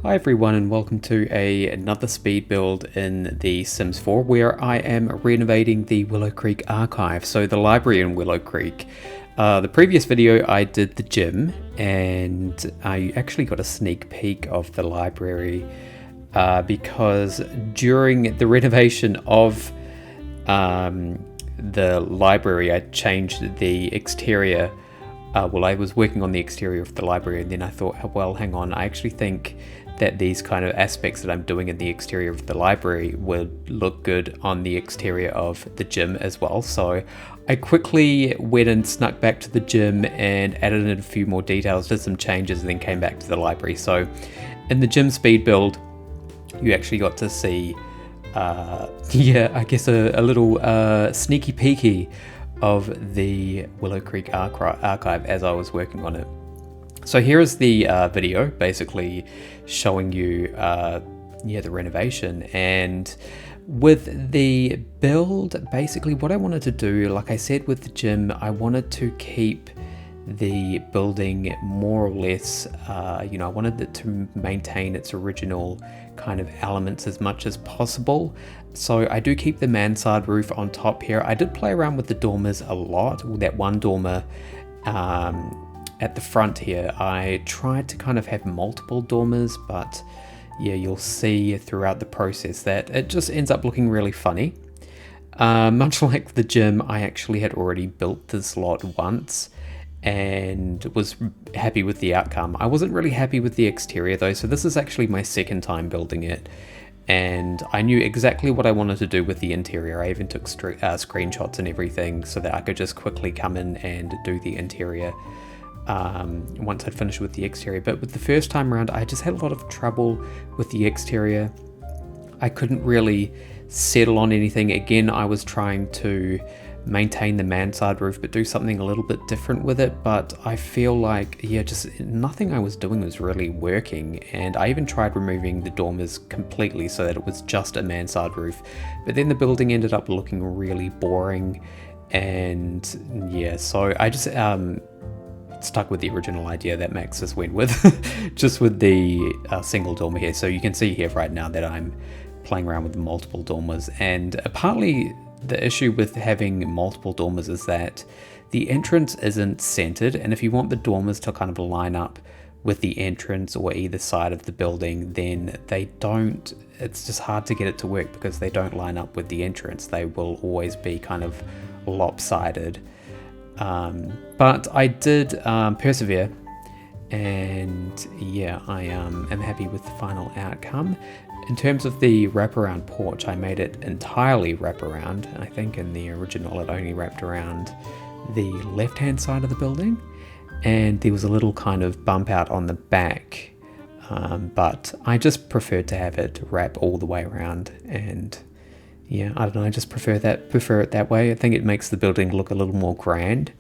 Hi everyone and welcome to another speed build in The Sims 4 where I am renovating the Willow Creek archive, so the library in Willow Creek. The previous video I did the gym and I actually got a sneak peek of the library because during the renovation of the library I changed the exterior. I was working on the exterior of the library and then I thought, well, hang on, I actually think that these kind of aspects that I'm doing in the exterior of the library would look good on the exterior of the gym as well. So I quickly went and snuck back to the gym and added in a few more details, did some changes, and then came back to the library. So in the gym speed build, you actually got to see, I guess a little sneaky peeky of the Willow Creek archive as I was working on it. So here is the video basically showing you the renovation. And with the build, basically what I wanted to do, like I said with the gym, I wanted to keep the building more or less, I wanted it to maintain its original kind of elements as much as possible. So I do keep the mansard roof on top here. I did play around with the dormers a lot. That one dormer at the front here, I tried to kind of have multiple dormers, but yeah, you'll see throughout the process that it just ends up looking really funny. Much like the gym, I actually had already built this lot once and was happy with the outcome. I wasn't really happy with the exterior though, so this is actually my second time building it. And I knew exactly what I wanted to do with the interior. I even took screenshots and everything so that I could just quickly come in and do the interior once I'd finished with the exterior. But with the first time around, I just had a lot of trouble with the exterior. I couldn't really settle on anything. Again, I was trying to maintain the mansard roof but do something a little bit different with it, but I feel like just nothing I was doing was really working. And I even tried removing the dormers completely so that it was just a mansard roof, but then the building ended up looking really boring. And so I just stuck with the original idea that Max just went with, just with the single dormer here. So you can see here right now that I'm playing around with multiple dormers, and partly the issue with having multiple dormers is that the entrance isn't centered, and if you want the dormers to kind of line up with the entrance or either side of the building, then they don't, it's just hard to get it to work because they don't line up with the entrance. They will always be kind of lopsided. But I did persevere, and I am happy with the final outcome. In terms of the wraparound porch, I made it entirely wraparound. I think in the original it only wrapped around the left hand side of the building, and there was a little kind of bump out on the back, but I just preferred to have it wrap all the way around. And I don't know, I just prefer it that way. I think it makes the building look a little more grand.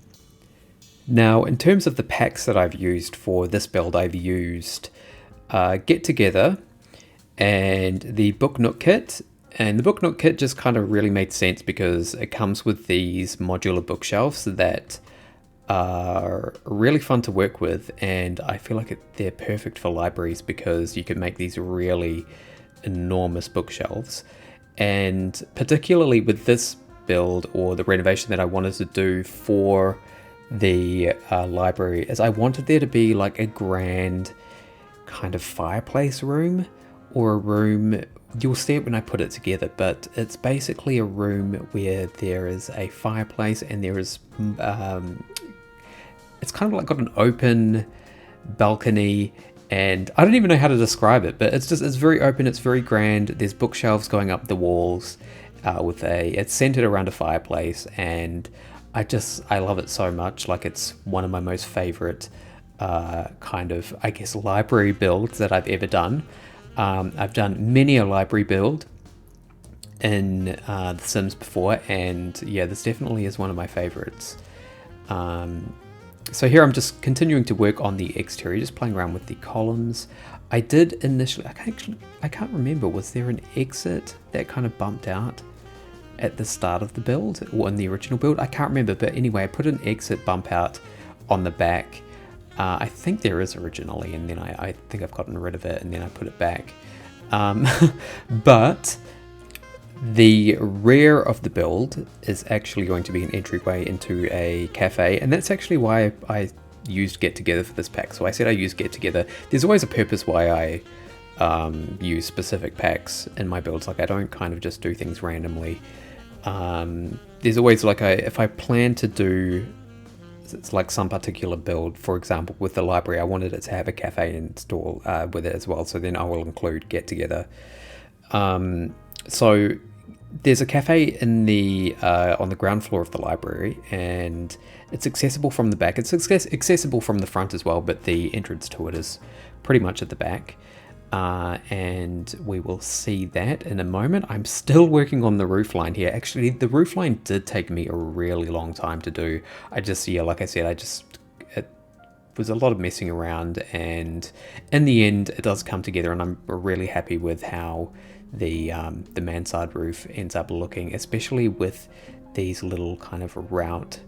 Now, in terms of the packs that I've used for this build, I've used Get Together and the Book Nook kit. And the Book Nook kit just kind of really made sense because it comes with these modular bookshelves that are really fun to work with, and I feel like they're perfect for libraries because you can make these really enormous bookshelves. And particularly with this build, or the renovation that I wanted to do for the library, is I wanted there to be like a grand kind of fireplace room, or a room, you'll see it when I put it together, but it's basically a room where there is a fireplace and there is it's kind of like got an open balcony, and I don't even know how to describe it, but it's very open, it's very grand. There's bookshelves going up the walls it's centered around a fireplace, and I love it so much. Like, it's one of my most favorite kind of, I guess, library builds that I've ever done. I've done many a library build in The Sims before, and this definitely is one of my favorites. So here I'm just continuing to work on the exterior, just playing around with the columns. I did initially, I can't remember, was there an exit that kind of bumped out at the start of the build or in the original build? I can't remember, but anyway, I put an exit bump out on the back I think there is originally, and then I think I've gotten rid of it and then I put it back. But the rear of the build is actually going to be an entryway into a cafe, and that's actually why I used Get Together for this pack. So I said I use Get Together. There's always a purpose why I use specific packs in my builds. Like, I don't kind of just do things randomly. There's always like if I plan to do, it's like some particular build, for example with the library, I wanted it to have a cafe install with it as well, so then I will include Get Together. So there's a cafe in the on the ground floor of the library, and it's accessible from the back. It's accessible from the front as well, but the entrance to it is pretty much at the back. And we will see that in a moment. I'm still working on the roof line here. Actually, the roof line did take me a really long time to do. Like I said, it was a lot of messing around, and in the end it does come together, and I'm really happy with how the mansard roof ends up looking, especially with these little kind of route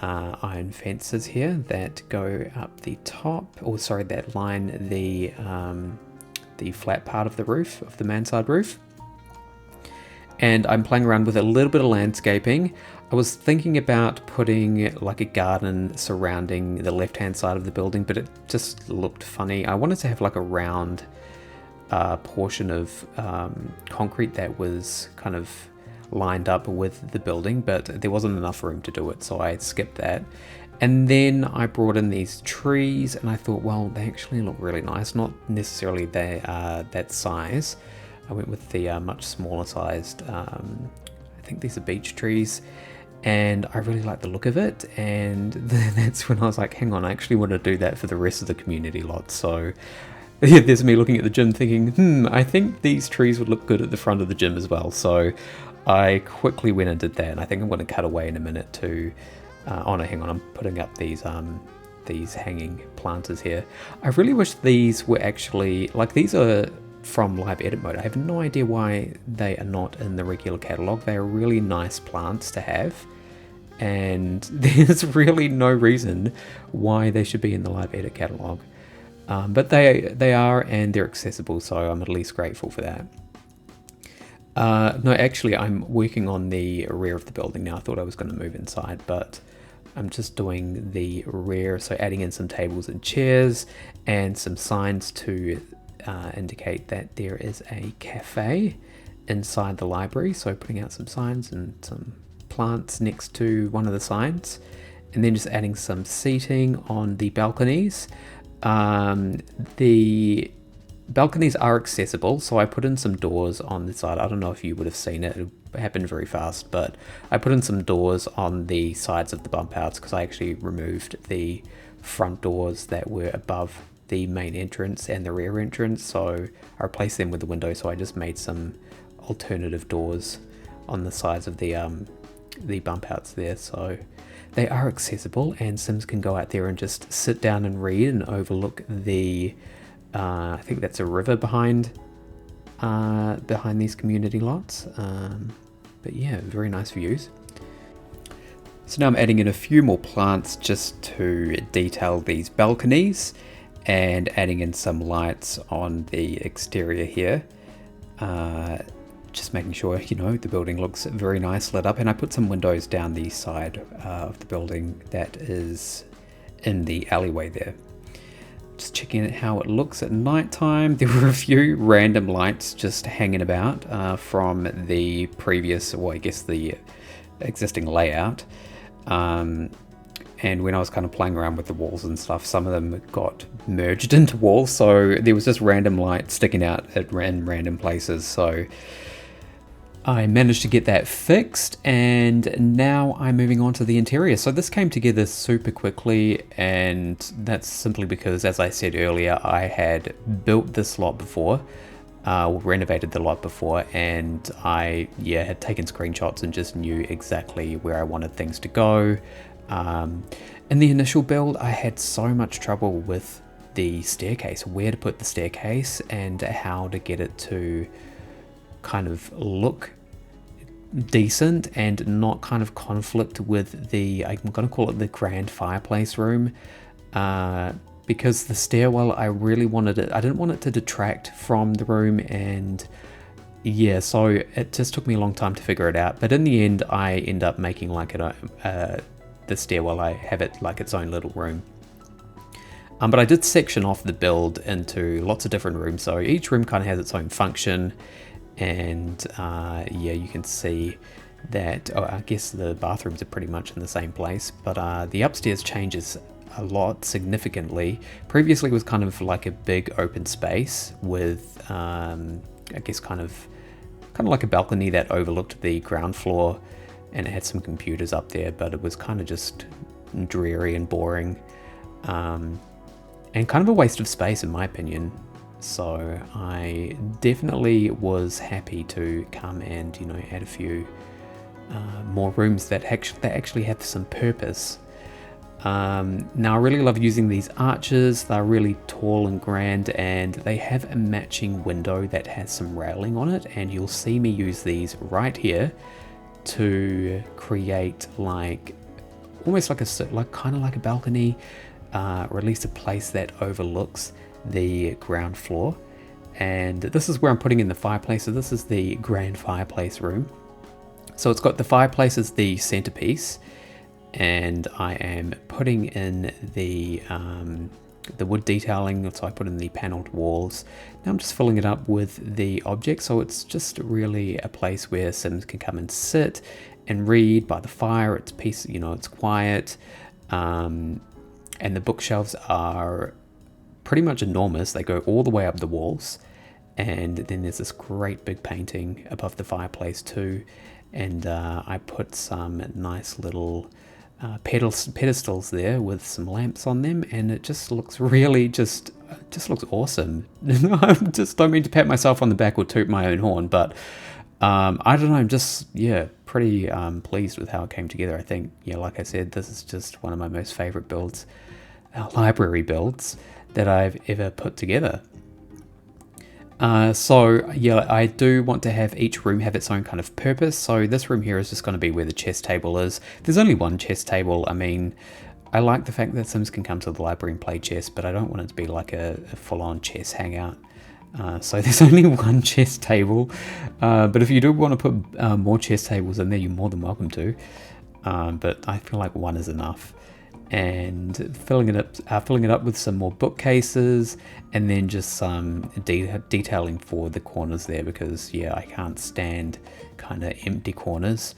iron fences here that go up the top, or sorry, that line the flat part of the roof, of the mansard roof. And I'm playing around with a little bit of landscaping. I was thinking about putting like a garden surrounding the left hand side of the building, but it just looked funny. I wanted to have like a round portion of concrete that was kind of lined up with the building, but there wasn't enough room to do it, so I skipped that. And then I brought in these trees, and I thought, well, they actually look really nice. Not necessarily that size. I went with the much smaller sized, I think these are beech trees, and I really like the look of it. And that's when I was like, hang on, I actually want to do that for the rest of the community lot. So yeah, there's me looking at the gym thinking, I think these trees would look good at the front of the gym as well. So I quickly went and did that, and I think I'm going to cut away in a minute to oh no, hang on, I'm putting up these hanging planters here. I really wish these were actually, like, these are from live edit mode. I have no idea why they are not in the regular catalog. They are really nice plants to have, and there's really no reason why they should be in the live edit catalog. But they are, and they're accessible, so I'm at least grateful for that. No, actually, I'm working on the rear of the building now. I thought I was going to move inside, but I'm just doing the rear, so adding in some tables and chairs and some signs to indicate that there is a cafe inside the library. So putting out some signs and some plants next to one of the signs, and then just adding some seating on the balconies. The balconies are accessible, so I put in some doors on the side. I don't know if you would have seen it. It happened very fast, but I put in some doors on the sides of the bump outs because I actually removed the front doors that were above the main entrance and the rear entrance, so I replaced them with the window. So I just made some alternative doors on the sides of the bump outs there, so they are accessible, and Sims can go out there and just sit down and read and overlook the I think that's a river behind these community lots. But yeah, very nice views. So now I'm adding in a few more plants just to detail these balconies, and adding in some lights on the exterior here. Just making sure, the building looks very nice lit up. And I put some windows down the side of the building that is in the alleyway there. Just checking how it looks at night time. There were a few random lights just hanging about from the previous, well, I guess the existing layout. And when I was kind of playing around with the walls and stuff, some of them got merged into walls. So there was just random lights sticking out in random places. So I managed to get that fixed, and now I'm moving on to the interior. So this came together super quickly, and that's simply because, as I said earlier, I had built this lot before, renovated the lot before, and I had taken screenshots and just knew exactly where I wanted things to go. In the initial build, I had so much trouble with the staircase, where to put the staircase and how to get it to kind of look decent and not kind of conflict with the, I'm going to call it the grand fireplace room. because the stairwell, I really wanted it. I didn't want it to detract from the room, and yeah, so it just took me a long time to figure it out. But in the end, I end up making like the stairwell, I have it like its own little room. But I did section off the build into lots of different rooms, so each room kind of has its own function. And yeah, you can see that, I guess the bathrooms are pretty much in the same place, but the upstairs changes a lot significantly. Previously it was kind of like a big open space with I guess kind of like a balcony that overlooked the ground floor, and it had some computers up there, but it was kind of just dreary and boring, and kind of a waste of space in my opinion. So I definitely was happy to come and, you know, add a few more rooms that actually have some purpose. Now I really love using these arches. They're really tall and grand, and they have a matching window that has some railing on it, and you'll see me use these right here to create like almost like kind of like a balcony, or at least a place that overlooks the ground floor. And this is where I'm putting in the fireplace. So this is the grand fireplace room. So it's got the fireplace as the centerpiece, and I am putting in the wood detailing. So I put in the paneled walls. Now I'm just filling it up with the objects, so it's just really a place where Sims can come and sit and read by the fire. It's peace, you know, it's quiet, and the bookshelves are pretty much enormous. They go all the way up the walls, and then there's this great big painting above the fireplace too. And I put some nice little pedestals there with some lamps on them, and it just looks really just looks awesome. I just don't mean to pat myself on the back or toot my own horn, but I don't know, I'm just, yeah, pretty pleased with how it came together. I think, yeah, like I said, this is just one of my most favorite builds, library builds that I've ever put together. So yeah, I do want to have each room have its own kind of purpose. So this room here is just going to be where the chess table is. There's only one chess table. I mean, I like the fact that Sims can come to the library and play chess, but I don't want it to be like a full-on chess hangout. So there's only one chess table, but if you do want to put more chess tables in there, you're more than welcome to. But I feel like one is enough. And filling it up with some more bookcases, and then just some detailing for the corners there, because yeah, I can't stand kind of empty corners.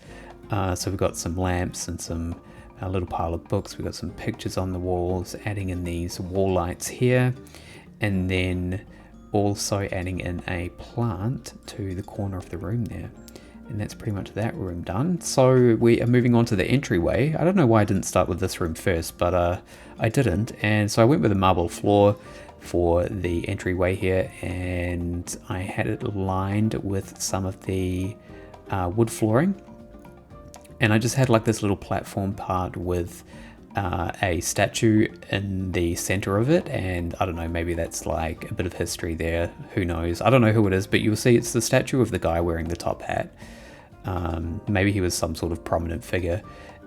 So we've got some lamps and a little pile of books. We've got some pictures on the walls, adding in these wall lights here, and then also adding in a plant to the corner of the room there. And that's pretty much that room done. So we are moving on to the entryway. I don't know why I didn't start with this room first, but I didn't. And so I went with a marble floor for the entryway here, and I had it lined with some of the wood flooring. And I just had like this little platform part with a statue in the center of it, and I don't know, maybe that's like a bit of history there, who knows. I don't know who it is, but you'll see it's the statue of the guy wearing the top hat. Maybe he was some sort of prominent figure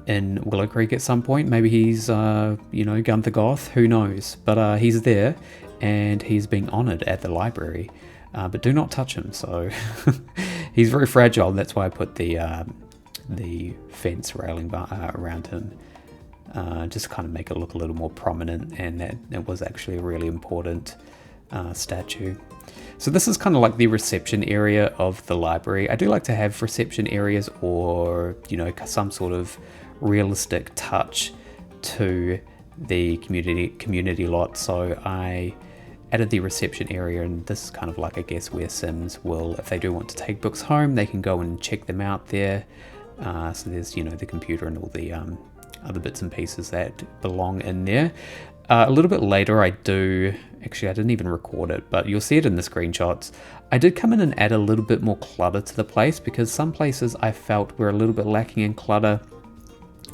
in Willow Creek at some point. Maybe he's you know, Gunther Goth, who knows, but he's there and he's being honored at the library, but do not touch him. So he's very fragile. That's why I put the fence railing around him, just kind of make it look a little more prominent, and that it was actually a really important statue. So this is kind of like the reception area of the library. I do like to have reception areas, or, you know, some sort of realistic touch to the community lot. So I added the reception area, and this is kind of like, I guess, where Sims will, if they do want to take books home, they can go and check them out there. So there's, you know, the computer and all the other bits and pieces that belong in there. A little bit later I didn't even record it, but you'll see it in the screenshots. I did come in and add a little bit more clutter to the place, because some places I felt were a little bit lacking in clutter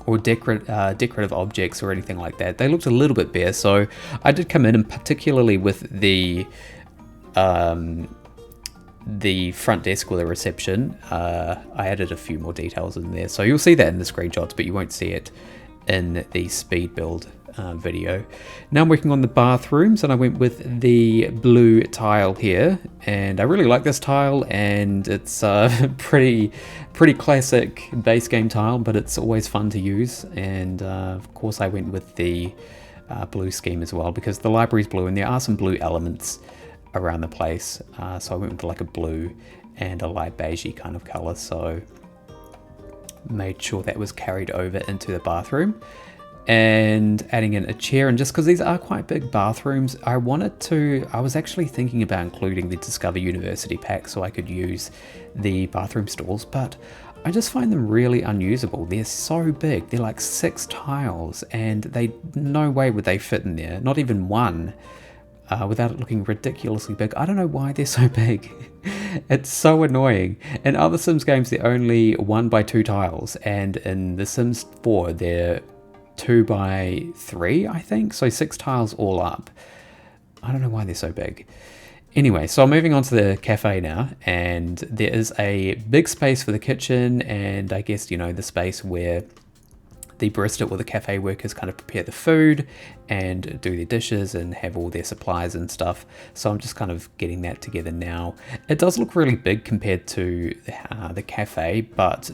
or decorative objects or anything like that. They looked a little bit bare, so I did come in, and particularly with the front desk or the reception, I added a few more details in there. So you'll see that in the screenshots, but you won't see it in the speed build video. Now I'm working on the bathrooms, and I went with the blue tile here, and I really like this tile, and it's pretty classic base game tile, but it's always fun to use. And of course I went with the blue scheme as well, because the library's blue and there are some blue elements around the place, so I went with like a blue and a light beigey kind of color, so made sure that was carried over into the bathroom. And adding in a chair, and just because these are quite big bathrooms, I was actually thinking about including the Discover University pack so I could use the bathroom stalls, but I just find them really unusable. They're so big, they're like 6 tiles, and no way would they fit in there, not even one, without it looking ridiculously big. I don't know why they're so big. It's so annoying. In other Sims games, they're only 1 by 2 tiles, and in The Sims 4, they're 2 by 3, I think, so 6 tiles all up. I don't know why they're so big. Anyway, so I'm moving on to the cafe now, and there is a big space for the kitchen, and I guess, you know, the space where the barista or the cafe workers kind of prepare the food and do their dishes and have all their supplies and stuff. So I'm just kind of getting that together now. It does look really big compared to the cafe, but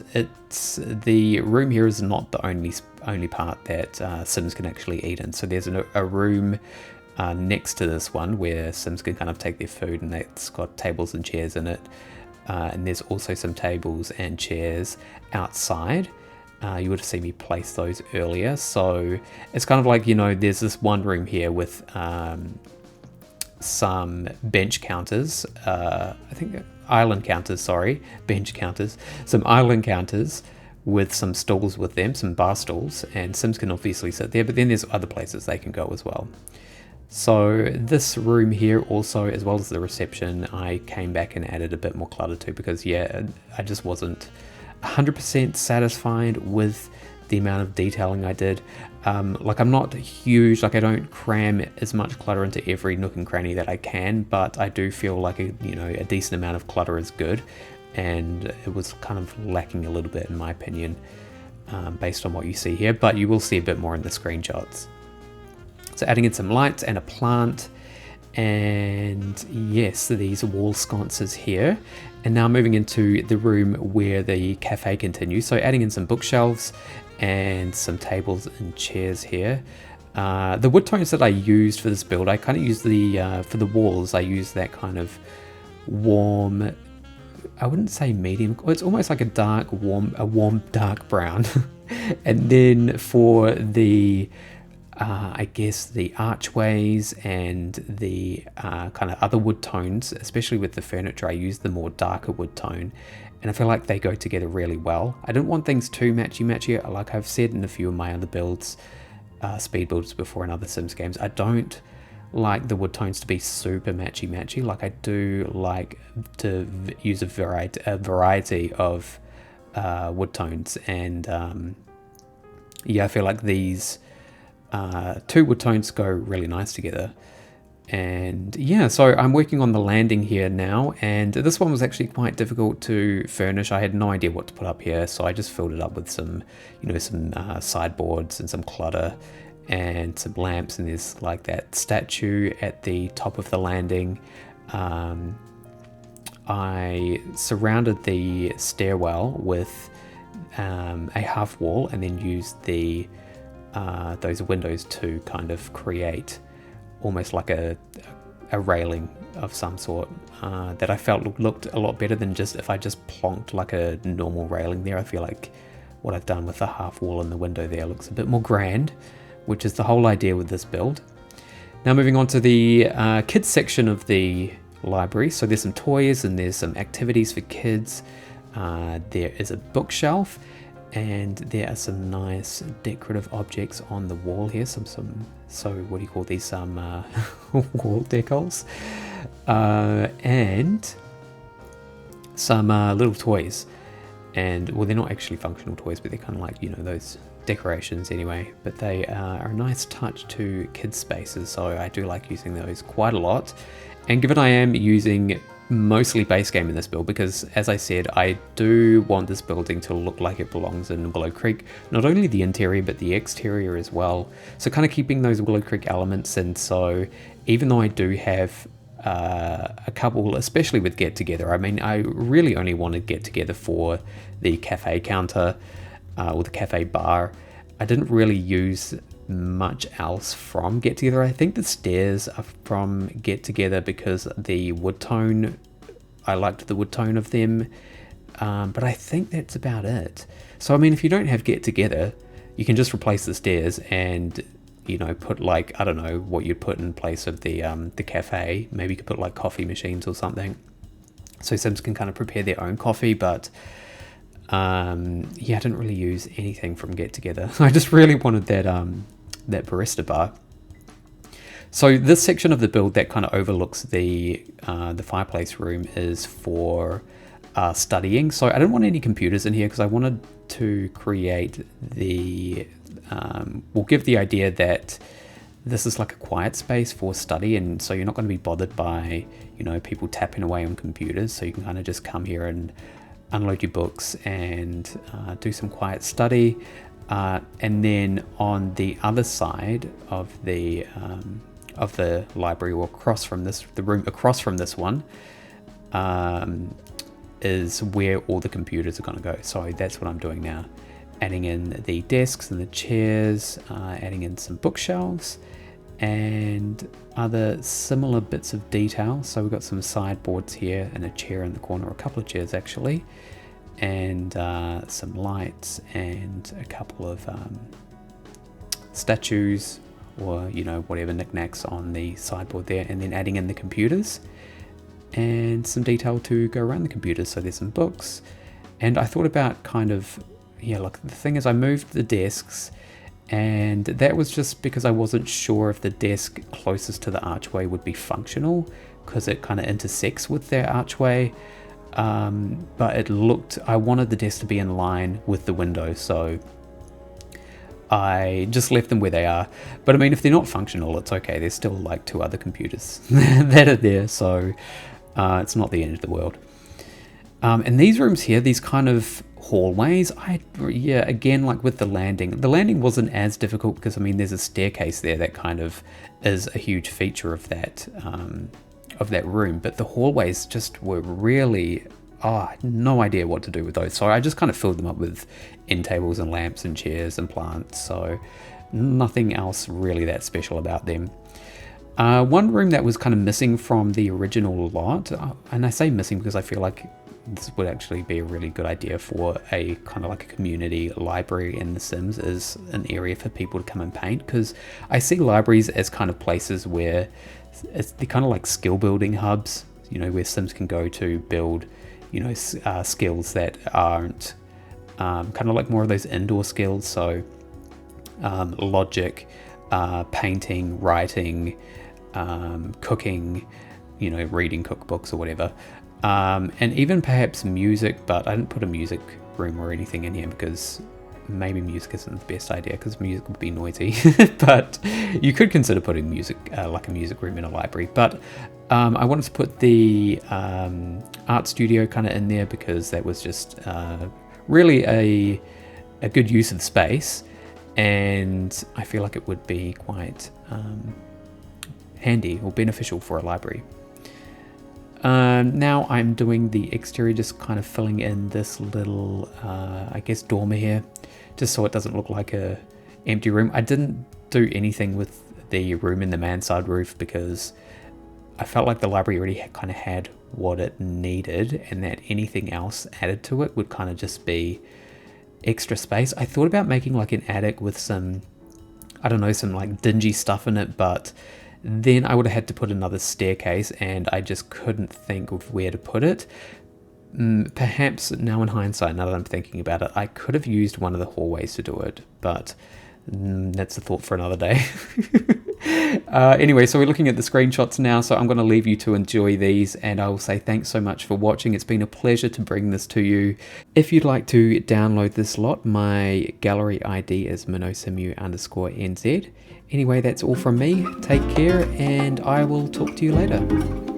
the room here is not the only part that Sims can actually eat in. So there's a room next to this one where Sims can kind of take their food, and it's got tables and chairs in it. And there's also some tables and chairs outside. You would have seen me place those earlier. So it's kind of like, you know, there's this one room here with some bench counters, I think island counters, sorry, bench counters, some island counters with some stools with them, some bar stools, and Sims can obviously sit there, but then there's other places they can go as well. So this room here also, as well as the reception, I came back and added a bit more clutter to, because yeah, I just wasn't 100% satisfied with the amount of detailing I did. Like, I'm not huge, like I don't cram as much clutter into every nook and cranny that I can, but I do feel like a decent amount of clutter is good, and it was kind of lacking a little bit in my opinion, based on what you see here, but you will see a bit more in the screenshots. So adding in some lights and a plant, and yes, these wall sconces here. And now moving into the room where the cafe continues. So adding in some bookshelves and some tables and chairs here. The wood tones that I used for this build, I kind of used for the walls, I used that kind of warm, I wouldn't say medium, it's almost like a warm dark brown. And then for the I guess the archways and the kind of other wood tones, especially with the furniture, I used the more darker wood tone, and I feel like they go together really well. I didn't want things too matchy, like I've said in a few of my other builds, speed builds before in other Sims games. I don't like the wood tones to be super matchy. Like, I do like to use a variety of wood tones, and yeah, I feel like these 2 wood tones go really nice together. And yeah, so I'm working on the landing here now, and this one was actually quite difficult to furnish. I had no idea what to put up here, so I just filled it up with some sideboards and some clutter and some lamps, and there's like that statue at the top of the landing. I surrounded the stairwell with a half wall, and then used those windows to kind of create almost like a railing of some sort that I felt looked a lot better than just if I just plonked like a normal railing there. I feel like what I've done with the half wall and the window there looks a bit more grand, which is the whole idea with this build. Now moving on to the kids section of the library. So there's some toys and there's some activities for kids. There is a bookshelf, and there are some nice decorative objects on the wall here. So what do you call these? Some wall decals, and some little toys. And well, they're not actually functional toys, but they're kind of like, those decorations anyway. But they are a nice touch to kids' spaces, so I do like using those quite a lot. And given I am using mostly base game in this build because, as I said, I do want this building to look like it belongs in Willow Creek. Not only the interior, but the exterior as well. So kind of keeping those Willow Creek elements. And so even though I do have a couple, especially with Get Together, I mean, I really only wanted Get Together for the cafe counter or the cafe bar. I didn't really use much else from Get Together. I think the stairs are from Get Together because the wood tone, I liked the wood tone of them, but I think that's about it. So I mean, if you don't have Get Together, you can just replace the stairs and, you know, put like, I don't know what you'd put in place of the cafe. Maybe you could put like coffee machines or something, so Sims can kind of prepare their own coffee. But yeah, I didn't really use anything from Get Together. I just really wanted that barista bar. So this section of the build that kind of overlooks the fireplace room is for studying. So I didn't want any computers in here because I wanted to create the we'll give the idea that this is like a quiet space for study, and so you're not going to be bothered by, you know, people tapping away on computers. So you can kind of just come here and unload your books and do some quiet study. And then on the other side of the library, or across from this, the room across from this one, is where all the computers are going to go. So that's what I'm doing now, adding in the desks and the chairs, adding in some bookshelves and other similar bits of detail. So we've got some sideboards here and a chair in the corner, a couple of chairs actually, and some lights and a couple of statues, or, you know, whatever knickknacks on the sideboard there, and then adding in the computers and some detail to go around the computers. So there's some books, and I thought about kind of, yeah, look, the thing is I moved the desks, and that was just because I wasn't sure if the desk closest to the archway would be functional, because it kind of intersects with their archway. But it looked, I wanted the desk to be in line with the window, so I just left them where they are. But I mean, if they're not functional, it's okay. There's still like 2 other computers that are there, so it's not the end of the world. And these rooms here, these kind of hallways, again, like with the landing wasn't as difficult because, I mean, there's a staircase there that kind of is a huge feature of that room, but the hallways just were really, I had no idea what to do with those. So I just kind of filled them up with end tables and lamps and chairs and plants. So nothing else really that special about them. One room that was kind of missing from the original lot, and I say missing because I feel like this would actually be a really good idea for a kind of like a community library in The Sims, is an area for people to come and paint, because I see libraries as kind of places where they're kind of like skill building hubs, you know, where Sims can go to build, you know, skills that aren't kind of like more of those indoor skills. So logic, painting, writing, cooking, you know, reading cookbooks or whatever. And even perhaps music, but I didn't put a music room or anything in here because maybe music isn't the best idea because music would be noisy. But you could consider putting music, like a music room in a library. But I wanted to put the art studio kind of in there because that was just really a good use of the space, and I feel like it would be quite handy or beneficial for a library. Now I'm doing the exterior, just kind of filling in this little, I guess, dormer here, just so it doesn't look like a empty room. I didn't do anything with the room in the mansard roof because I felt like the library already kind of had what it needed, and that anything else added to it would kind of just be extra space. I thought about making like an attic with some, I don't know, some like dingy stuff in it, but then I would have had to put another staircase and I just couldn't think of where to put it. Perhaps now in hindsight, now that I'm thinking about it, I could have used one of the hallways to do it, but that's a thought for another day. Anyway, so we're looking at the screenshots now, so I'm going to leave you to enjoy these, and I will say thanks so much for watching. It's been a pleasure to bring this to you. If you'd like to download this lot, my gallery ID is minosimu_NZ. Anyway, that's all from me. Take care, and I will talk to you later.